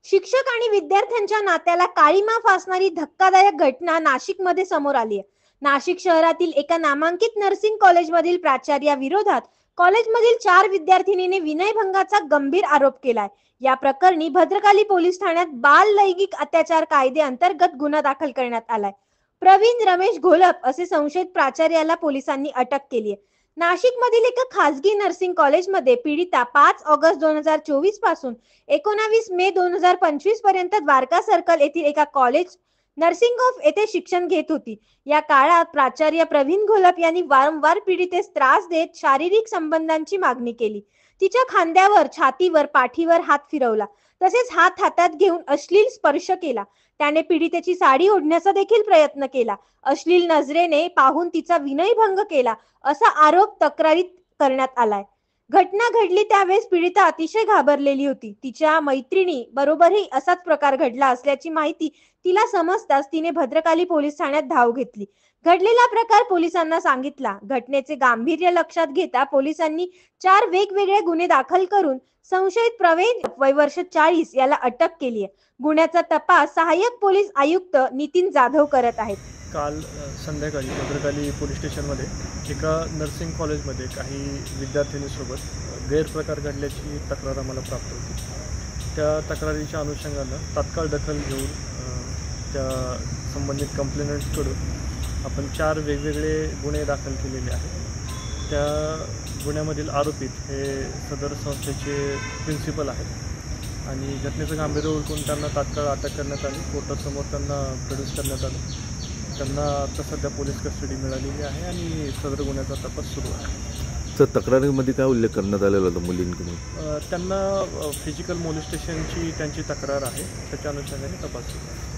शिक्षक आणि विद्यार्थ्यांच्या नात्याला काळीमा फासणारी धक्कादायक घटना नाशिकमध्ये समोर आली आहे. नाशिक शहरातील एका नामांकित नर्सिंग कॉलेजमधील प्राचार्याविरोधात कॉलेजमधील 4 विद्यार्थिनीने विनयभंगाचा गंभीर आरोप केलाय. या प्रकरणी भद्रकाली पोलीस ठाण्यात बाल लैंगिक अत्याचार कायदे अंतर्गत गुन्हा दाखल करण्यात आलाय. प्रवीण रमेश घोलप असे संशयित प्राचार्याला पोलिसांनी अटक केली आहे. नाशिकमधील एका खासगी नर्सिंग कॉलेजमध्ये पीडिता 5 ऑगस्ट 2024 पासून 19 मे 2025 पर्यंत द्वारका सर्कल येथील एका कॉलेज नर्सिंग ऑफ येथे शिक्षण घेत होती. या काळात प्राचार्य प्रवीण घोलप यांनी वारंवार पीडितेस त्रास देत शारीरिक संबंधांची मागणी केली. तिच्या खांद्यावर, छातीवर, पाठीवर हात फिरवला, तसेच हात हातात घेऊन अश्लील स्पर्श केला. त्याने पीडितेची साडी ओढण्याचा देखील प्रयत्न केला. अश्लील नजरेने पाहून तिचा विनयभंग केला असा आरोप तक्रारीत करण्यात आलाय. घटना घडली त्यावेळेस पीडिता अतिशय घाबरलेली होती. तिच्या मैत्रिणी बरोबरही असाच प्रकार घडला असल्याची माहिती तिला समजताच तिने भद्रकाली पोलीस ठाण्यात धाव घेतली. घडलेला प्रकार पोलिसांना सांगितला. घटनेचे गांभीर्य लक्षात घेता पोलिसांनी 4 वेगवेगळे गुन्हे दाखल करून संशयित प्रवीण वय वर्ष 40 याला अटक केली आहे. गुन्ह्याचा तपास सहाय्यक पोलीस आयुक्त नितीन जाधव करत आहेत. काल संध्याकाळी भद्रकाली पोलीस स्टेशनमध्ये एका नर्सिंग कॉलेजमध्ये काही विद्यार्थिनीसोबत गैरप्रकार घडल्याची तक्रार आम्हाला प्राप्त होती. त्या तक्रारीच्या अनुषंगानं तात्काळ दखल घेऊन त्या संबंधित कंप्लेनंट्सकडून आपण 4 वेगवेगळे गुन्हे दाखल केलेले आहेत. त्या गुन्ह्यामधील आरोपीत हे सदर संस्थेचे प्रिन्सिपल आहेत आणि घटनेचं गांभीर्य ओळखून त्यांना तात्काळ अटक करण्यात आली. कोर्टासमोर त्यांना प्रोड्यूस करण्यात आलं. त्यांना आता सध्या पोलीस कस्टडी मिळालेली आहे आणि सदर गुन्ह्याचा तपास सुरू आहे. तर तक्रारीमध्ये काय उल्लेख करण्यात आलेला होता मुलींकडून? त्यांना फिजिकल मोलेस्टेशनची त्यांची तक्रार आहे, त्याच्या अनुषंगाने तपास सुरू आहे.